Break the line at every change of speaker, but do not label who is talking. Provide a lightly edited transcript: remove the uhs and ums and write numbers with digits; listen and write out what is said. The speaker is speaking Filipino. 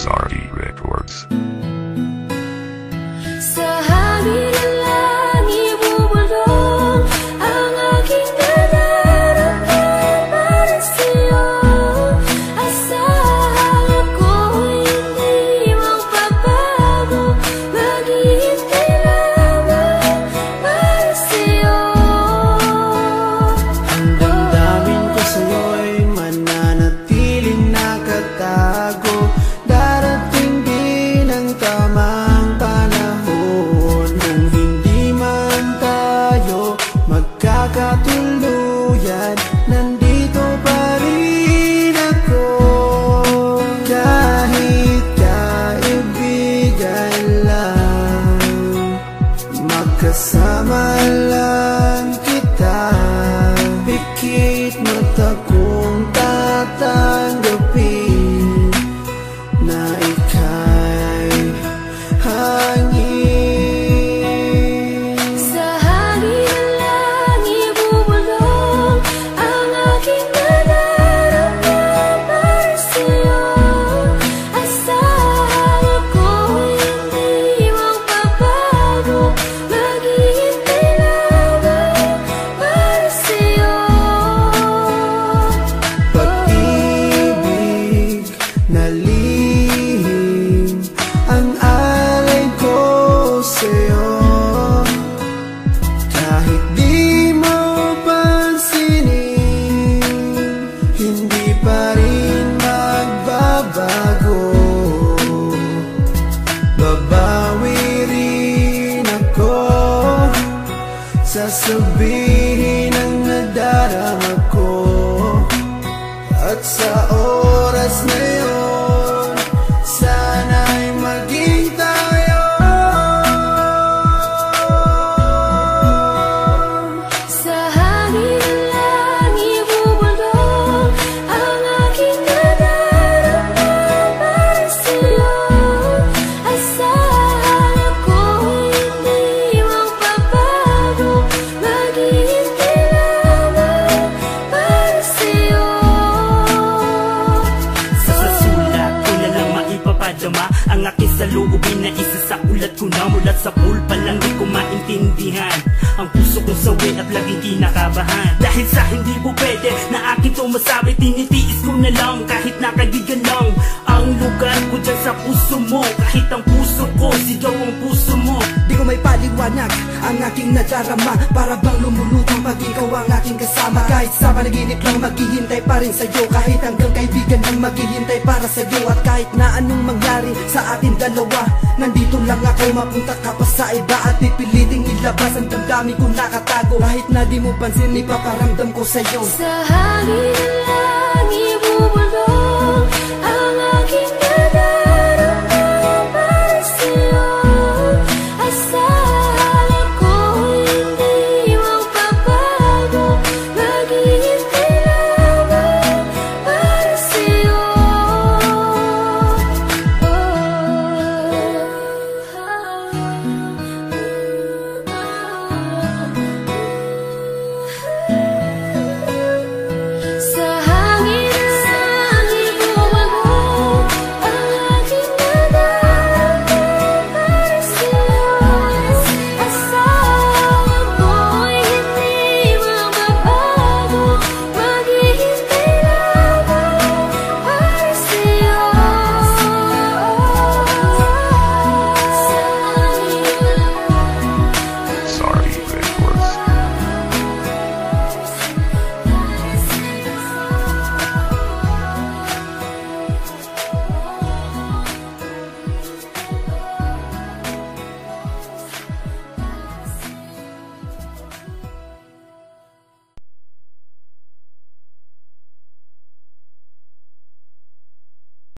SRE Records.
Sa hangin ng langit bubulong ang aking nadarama para sa'yo. Asahan ako'y hindi magbabago, maghihintay lamang para sa'yo.
Ang damdamin ko sa'yo'y mananatiling nakatago. Darating din ang tamang panahon kung hindi man tayo magkakatuluyan. Nandito pa rin ako kahit kaibigan lang. Magkasama lang kita, pikit mata kong tatanggapin na ika'y hangin.
Sa hangin ng langit bubulong ang aking nadarama para sa'yo. Asahan ako'y hindi magbabago, maghihintay lamang para sa'yo.
Pag-ibig na lihim ang alay ko sa'yo. Kahit di mo pansinin, hindi pa rin magbabago. Babawi rin ako, sasabihin ang nadarama ko. At sa oras na yun, sana'y maging tayo.
Sa hangin ng langit bubulong ang aking nadarama para sa'yo. Asahan ako'y hindi magbabago, maghihintay lamang para sa'yo.
Sa sulat ko na lang maipapadama ang aking saloobin na isa sa ulat ko na. Mulat sa pool pa lang di ko maintindihan ang puso kong sawi at laging kinakabahan. Dahil sa hindi po pwede na akin to masabi, tinitiis ko na lang kahit nakaibigan lang ang lugar ko dyan sa puso mo. Kahit ang puso ko, sigaw ang puso mo.
Di ko may paliwanag ang aking nadarama, para bang lumulutang pag ikaw ang aking kasama. Kahit sa panaginip lang maghihintay pa rin sa'yo, kahit hanggang kaibigan lang maghihintay para sa'yo. At kahit na anong mangyari sa ating dalawa, nandito lang ako, mapunta ka pa sa iba at pipiliting ilabas ang damdamin ko nakatago. Kahit na di mo pansin, ipaparamdam ko sa'yo.
Sa hangin ng langit bubulong ang aking